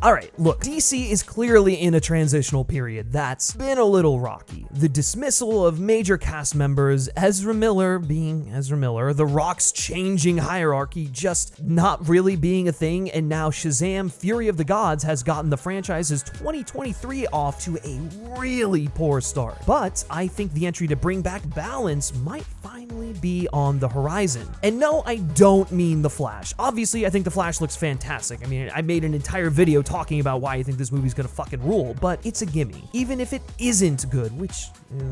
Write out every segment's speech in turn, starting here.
Alright, look, DC is clearly in a transitional period that's been a little rocky. The dismissal of major cast members, Ezra Miller being Ezra Miller, The Rock's changing hierarchy just not really being a thing, and now Shazam! Fury of the Gods has gotten the franchise's 2023 off to a really poor start. But I think the entry to bring back balance might finally be on the horizon. And no, I don't mean The Flash. Obviously, I think The Flash looks fantastic. I mean, I made an entire video talking about why I think this movie's gonna fucking rule, but it's a gimme. Even if it isn't good, which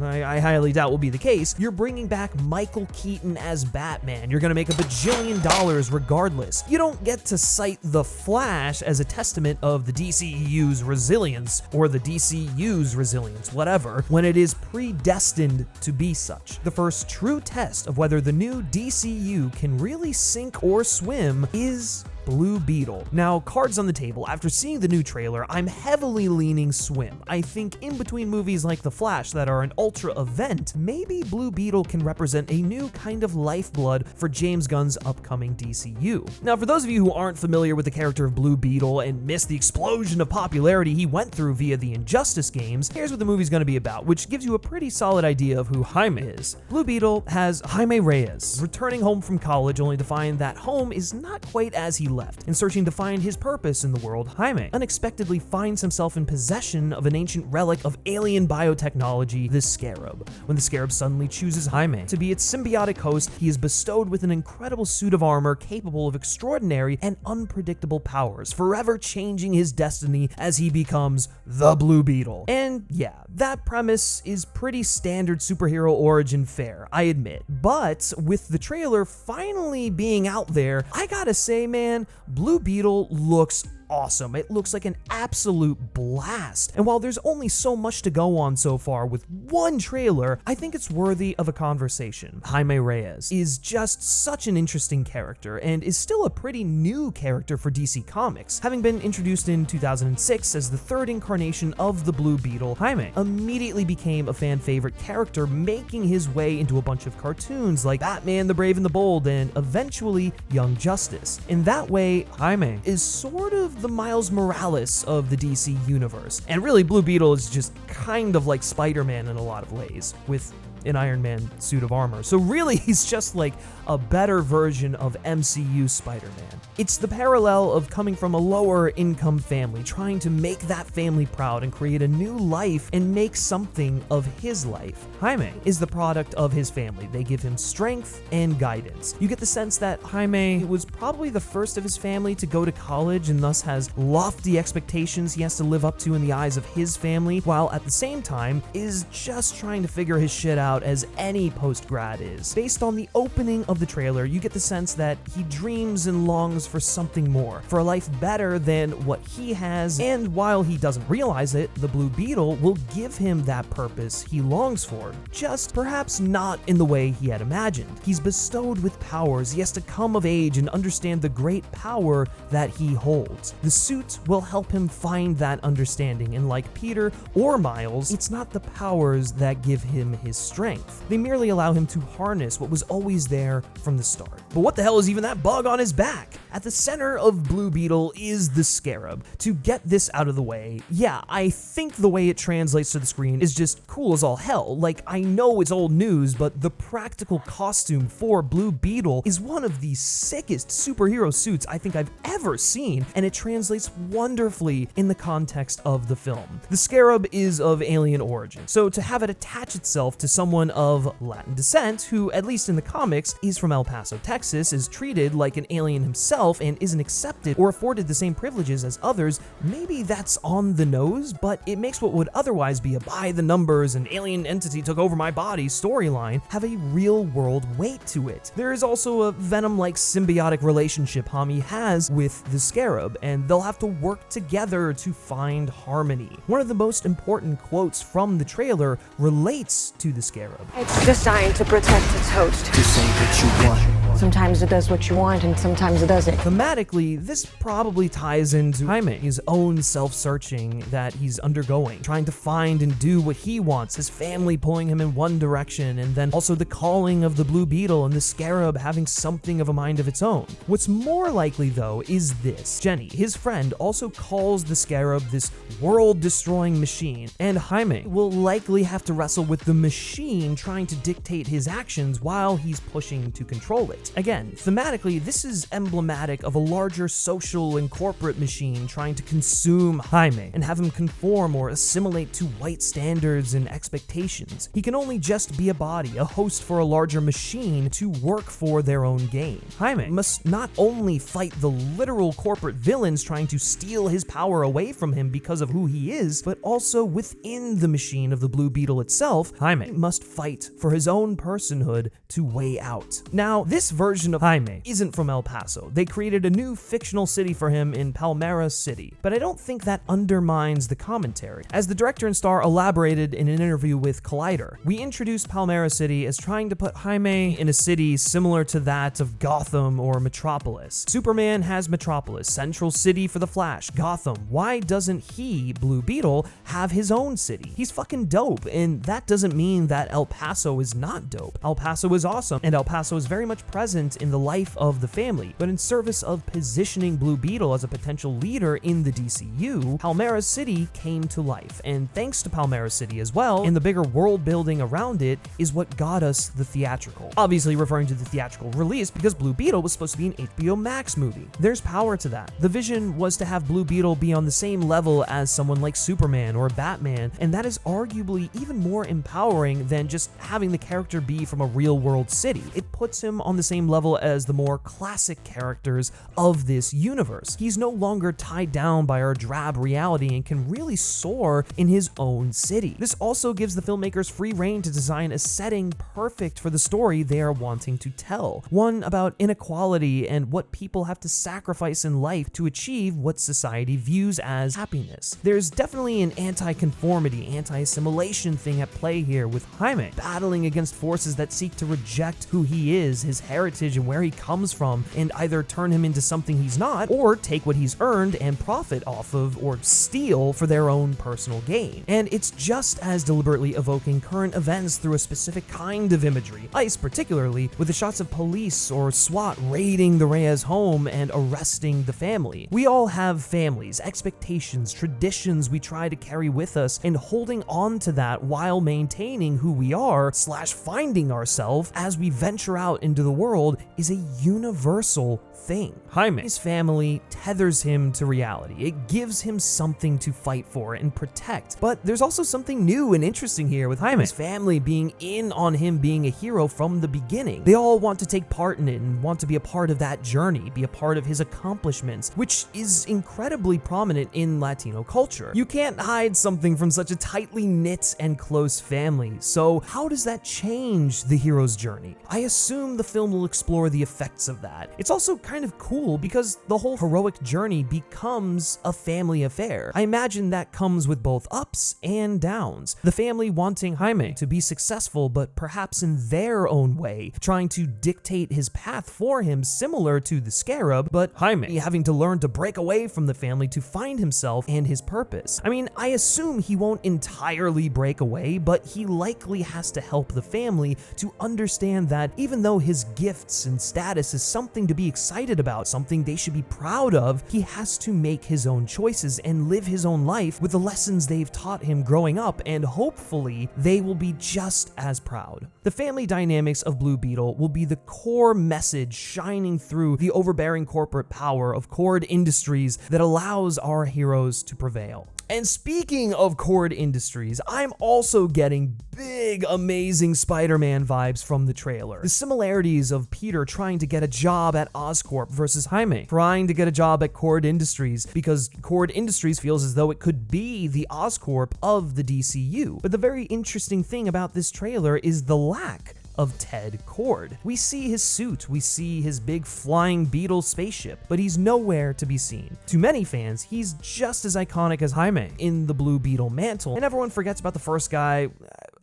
I highly doubt will be the case, you're bringing back Michael Keaton as Batman. You're gonna make $1 bajillion regardless. You don't get to cite The Flash as a testament of the DCEU's resilience, or the DCU's resilience, whatever, when it is predestined to be such. The first true test of whether the new DCU can really sink or swim is Blue Beetle. Now, cards on the table, after seeing the new trailer, I'm heavily leaning swim. I think in between movies like The Flash that are an ultra event, maybe Blue Beetle can represent a new kind of lifeblood for James Gunn's upcoming DCU. Now, for those of you who aren't familiar with the character of Blue Beetle and missed the explosion of popularity he went through via the Injustice games, here's what the movie's gonna be about, which gives you a pretty solid idea of who Jaime is. Blue Beetle has Jaime Reyes, returning home from college only to find that home is not quite as he left. In searching to find his purpose in the world, Jaime unexpectedly finds himself in possession of an ancient relic of alien biotechnology, the Scarab. When the Scarab suddenly chooses Jaime to be its symbiotic host, he is bestowed with an incredible suit of armor capable of extraordinary and unpredictable powers, forever changing his destiny as he becomes the Blue Beetle. And yeah, that premise is pretty standard superhero origin fare, I admit. But with the trailer finally being out there, I gotta say, man, Blue Beetle looks awesome. It looks like an absolute blast. And while there's only so much to go on so far with one trailer, I think it's worthy of a conversation. Jaime Reyes is just such an interesting character and is still a pretty new character for DC Comics. Having been introduced in 2006 as the third incarnation of the Blue Beetle, Jaime immediately became a fan favorite character, making his way into a bunch of cartoons like Batman the Brave and the Bold and eventually Young Justice. In that way, Jaime is sort of the Miles Morales of the DC universe. And really, Blue Beetle is just kind of like Spider-Man in a lot of ways, with an Iron Man suit of armor. So really, he's just like a better version of MCU Spider-Man. It's the parallel of coming from a lower income family, trying to make that family proud and create a new life and make something of his life. Jaime is the product of his family. They give him strength and guidance. You get the sense that Jaime was probably the first of his family to go to college and thus has lofty expectations he has to live up to in the eyes of his family, while at the same time is just trying to figure his shit out as any post-grad is. Based on the opening of the trailer, you get the sense that he dreams and longs for something more, for a life better than what he has, and while he doesn't realize it, the Blue Beetle will give him that purpose he longs for, just perhaps not in the way he had imagined. He's bestowed with powers, he has to come of age and understand the great power that he holds. The suit will help him find that understanding, and like Peter or Miles, it's not the powers that give him his strength. They merely allow him to harness what was always there from the start. But what the hell is even that bug on his back? At the center of Blue Beetle is the Scarab. To get this out of the way, yeah, I think the way it translates to the screen is just cool as all hell. Like, I know it's old news, but the practical costume for Blue Beetle is one of the sickest superhero suits I think I've ever seen, and it translates wonderfully in the context of the film. The Scarab is of alien origin, so to have it attach itself to someone of Latin descent, who, at least in the comics, is from El Paso, Texas, is treated like an alien himself and isn't accepted or afforded the same privileges as others, maybe that's on the nose, but it makes what would otherwise be a by the numbers and alien entity took over my body storyline have a real world weight to it. There is also a Venom-like symbiotic relationship Jaime has with the Scarab, and they'll have to work together to find harmony. One of the most important quotes from the trailer relates to the Scarab. It's designed to protect its host. This ain't what you want. Sometimes it does what you want, and sometimes it doesn't. Thematically, this probably ties into Jaime's own self-searching that he's undergoing, trying to find and do what he wants, his family pulling him in one direction, and then also the calling of the Blue Beetle and the Scarab having something of a mind of its own. What's more likely, though, is this. Jenny, his friend, also calls the Scarab this world-destroying machine, and Jaime will likely have to wrestle with the machine trying to dictate his actions while he's pushing to control it. Again, thematically, this is emblematic of a larger social and corporate machine trying to consume Jaime and have him conform or assimilate to white standards and expectations. He can only just be a body, a host for a larger machine to work for their own gain. Jaime must not only fight the literal corporate villains trying to steal his power away from him because of who he is, but also within the machine of the Blue Beetle itself, Jaime must fight for his own personhood to weigh out. Now, this version of Jaime isn't from El Paso. They created a new fictional city for him in Palmera City, but I don't think that undermines the commentary. As the director and star elaborated in an interview with Collider, we introduced Palmera City as trying to put Jaime in a city similar to that of Gotham or Metropolis. Superman has Metropolis, Central City for the Flash, Gotham. Why doesn't he, Blue Beetle, have his own city? He's fucking dope, and that doesn't mean that El Paso is not dope. El Paso is awesome, and El Paso is very much present in the life of the family, but in service of positioning Blue Beetle as a potential leader in the DCU, Palmera City came to life, and thanks to Palmera City as well, and the bigger world building around it is what got us the theatrical. Obviously referring to the theatrical release because Blue Beetle was supposed to be an HBO Max movie. There's power to that. The vision was to have Blue Beetle be on the same level as someone like Superman or Batman, and that is arguably even more empowering than just having the character be from a real world city. It puts him on the same level as the more classic characters of this universe. He's no longer tied down by our drab reality and can really soar in his own city. This also gives the filmmakers free rein to design a setting perfect for the story they are wanting to tell. One about inequality and what people have to sacrifice in life to achieve what society views as happiness. There's definitely an anti-conformity, anti-assimilation thing at play here, with Jaime battling against forces that seek to reject who he is, his heritage, and where he comes from, and either turn him into something he's not, or take what he's earned and profit off of, or steal for their own personal gain. And it's just as deliberately evoking current events through a specific kind of imagery, ICE particularly, with the shots of police or SWAT raiding the Reyes home and arresting the family. We all have families, expectations, traditions we try to carry with us, and holding on to that while maintaining who we are / finding ourselves as we venture out into the world is a universal thing. Jaime's family tethers him to reality. It gives him something to fight for and protect. But there's also something new and interesting here with Jaime's family being in on him being a hero from the beginning. They all want to take part in it and want to be a part of that journey, be a part of his accomplishments, which is incredibly prominent in Latino culture. You can't hide something from such a tightly knit and close family. So how does that change the hero's journey? I assume the film will explore the effects of that. It's also kind of cool because the whole heroic journey becomes a family affair. I imagine that comes with both ups and downs. The family wanting Jaime to be successful, but perhaps in their own way, trying to dictate his path for him, similar to the Scarab, but Jaime having to learn to break away from the family to find himself and his purpose. I mean, I assume he won't entirely break away, but he likely has to help the family to understand that even though his gifts and status is something to be excited about, something they should be proud of, he has to make his own choices and live his own life with the lessons they've taught him growing up, and hopefully they will be just as proud. The family dynamics of Blue Beetle will be the core message shining through the overbearing corporate power of Cord Industries that allows our heroes to prevail. And speaking of Cord Industries, I'm also getting big, amazing Spider-Man vibes from the trailer. The similarities of Peter trying to get a job at Oscorp versus Jaime trying to get a job at Cord Industries because Cord Industries feels as though it could be the Oscorp of the DCU. But the very interesting thing about this trailer is the lack of Ted Kord. We see his suit, we see his big flying beetle spaceship, but he's nowhere to be seen. To many fans, he's just as iconic as Jaime in the Blue Beetle mantle, and everyone forgets about the first guy.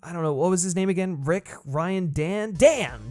I don't know, what was his name again?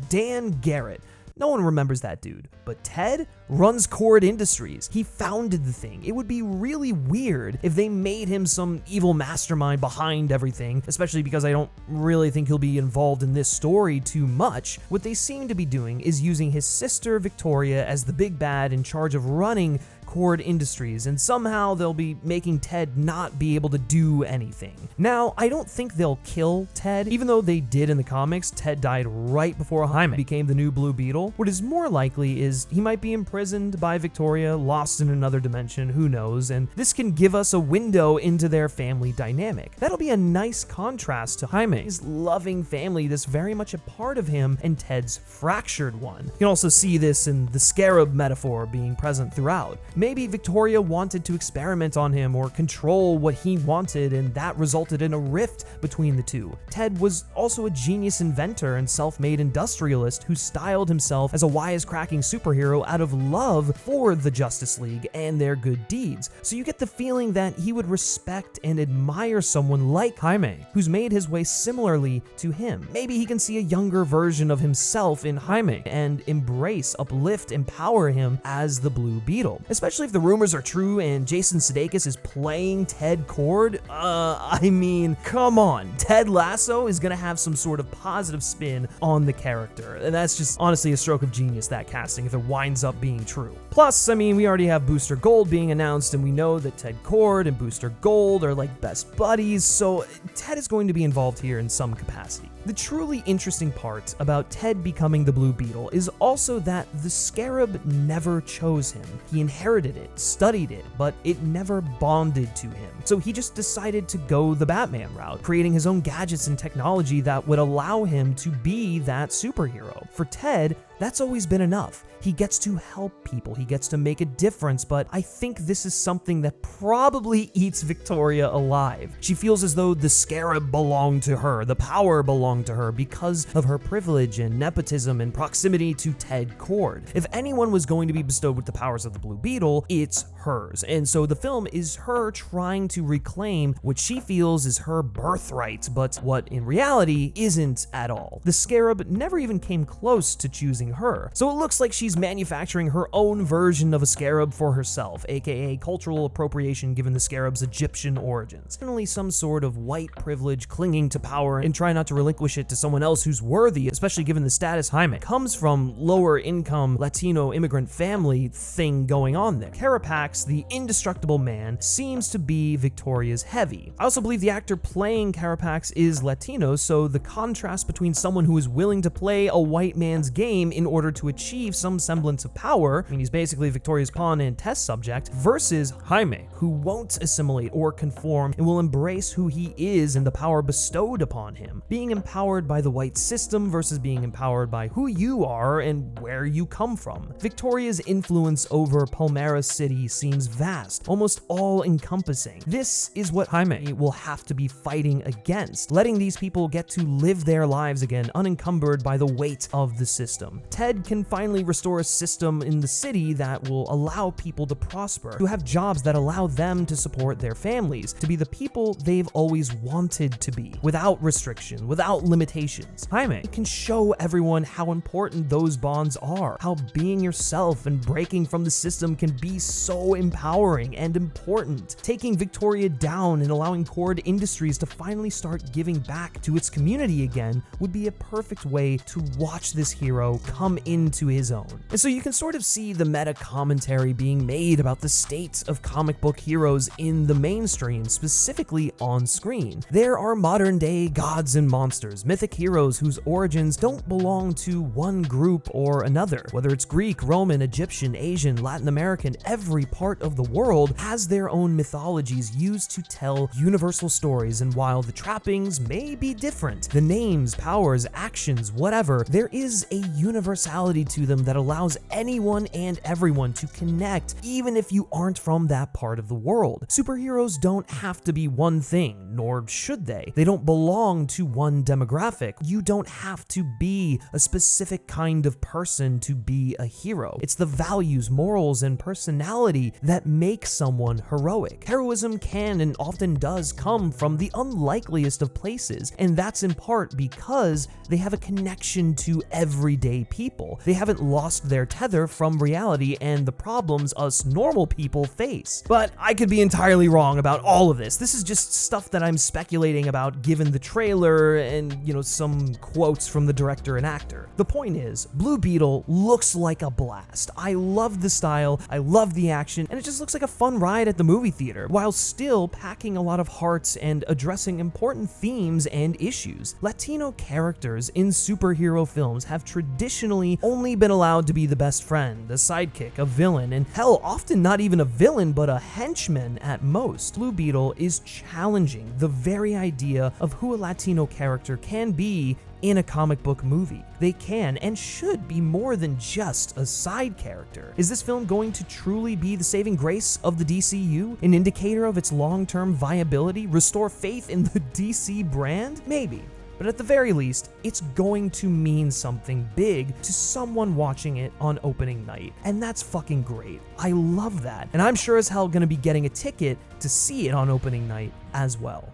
Dan Garrett. No one remembers that dude. But Ted runs Cord Industries. He founded the thing. It would be really weird if they made him some evil mastermind behind everything, especially because I don't really think he'll be involved in this story too much. What they seem to be doing is using his sister Victoria as the big bad in charge of running Cord Industries, and somehow they'll be making Ted not be able to do anything. Now, I don't think they'll kill Ted, even though they did in the comics. Ted died right before Jaime became the new Blue Beetle. What is more likely is he might be imprisoned by Victoria, lost in another dimension, who knows, and this can give us a window into their family dynamic. That'll be a nice contrast to Jaime's loving family that's very much a part of him and Ted's fractured one. You can also see this in the Scarab metaphor being present throughout. Maybe Victoria wanted to experiment on him or control what he wanted, and that resulted in a rift between the two. Ted was also a genius inventor and self-made industrialist who styled himself as a wisecracking superhero out of love for the Justice League and their good deeds. So you get the feeling that he would respect and admire someone like Jaime, who's made his way similarly to him. Maybe he can see a younger version of himself in Jaime and embrace, uplift, empower him as the Blue Beetle. Especially if the rumors are true and Jason Sudeikis is playing Ted Cord. I mean, come on. Ted Lasso is gonna have some sort of positive spin on the character, and that's just honestly a stroke of genius, that casting, if it winds up being true. Plus, I mean, we already have Booster Gold being announced, and we know that Ted Cord and Booster Gold are like best buddies, so Ted is going to be involved here in some capacity. The truly interesting part about Ted becoming the Blue Beetle is also that the Scarab never chose him. He inherited it, studied it, but it never bonded to him. So he just decided to go the Batman route, creating his own gadgets and technology that would allow him to be that superhero. For Ted, that's always been enough. He gets to help people, he gets to make a difference, but I think this is something that probably eats Victoria alive. She feels as though the Scarab belonged to her, the power belonged to her because of her privilege and nepotism and proximity to Ted Cord. If anyone was going to be bestowed with the powers of the Blue Beetle, it's hers. And so the film is her trying to reclaim what she feels is her birthright, but what in reality isn't at all. The Scarab never even came close to choosing her. So it looks like she's manufacturing her own version of a Scarab for herself, aka cultural appropriation given the Scarab's Egyptian origins. Definitely some sort of white privilege clinging to power and trying not to relinquish it to someone else who's worthy, especially given the status Jaime comes from lower income Latino immigrant family thing going on there. Carapax, the indestructible man, seems to be Victoria's heavy. I also believe the actor playing Carapax is Latino, so the contrast between someone who is willing to play a white man's game in order to achieve some semblance of power, I mean, he's basically Victoria's pawn and test subject, versus Jaime, who won't assimilate or conform and will embrace who he is and the power bestowed upon him. Being empowered by the white system versus being empowered by who you are and where you come from. Victoria's influence over Palmera City seems vast, almost all-encompassing. This is what Jaime will have to be fighting against, letting these people get to live their lives again unencumbered by the weight of the system. Ted can finally restore a system in the city that will allow people to prosper, to have jobs that allow them to support their families, to be the people they've always wanted to be, without restriction, without limitations. Jaime can show everyone how important those bonds are, how being yourself and breaking from the system can be so empowering and important. Taking Victoria down and allowing Cord Industries to finally start giving back to its community again would be a perfect way to watch this hero come into his own. And so you can sort of see the meta commentary being made about the state of comic book heroes in the mainstream, specifically on screen. There are modern day gods and monsters, mythic heroes whose origins don't belong to one group or another. Whether it's Greek, Roman, Egyptian, Asian, Latin American, every part of the world has their own mythologies used to tell universal stories, and while the trappings may be different, the names, powers, actions, whatever, there is a universality to them that allows anyone and everyone to connect, even if you aren't from that part of the world. Superheroes don't have to be one thing, nor should they. They don't belong to one demographic. You don't have to be a specific kind of person to be a hero. It's the values, morals, and personality that make someone heroic. Heroism can and often does come from the unlikeliest of places, and that's in part because they have a connection to everyday people. They haven't lost their tether from reality and the problems us normal people face. But I could be entirely wrong about all of this. This is just stuff that I'm speculating about given the trailer and, some quotes from the director and actor. The point is, Blue Beetle looks like a blast. I love the style, I love the action, and it just looks like a fun ride at the movie theater, while still packing a lot of hearts and addressing important themes and issues. Latino characters in superhero films have traditionally only been allowed to be the best friend, a sidekick, a villain, and hell, often not even a villain, but a henchman at most. Blue Beetle is challenging the very idea of who a Latino character can be in a comic book movie. They can and should be more than just a side character. Is this film going to truly be the saving grace of the DCU? An indicator of its long-term viability? Restore faith in the DC brand? Maybe. But at the very least, it's going to mean something big to someone watching it on opening night. And that's fucking great. I love that. And I'm sure as hell gonna be getting a ticket to see it on opening night as well.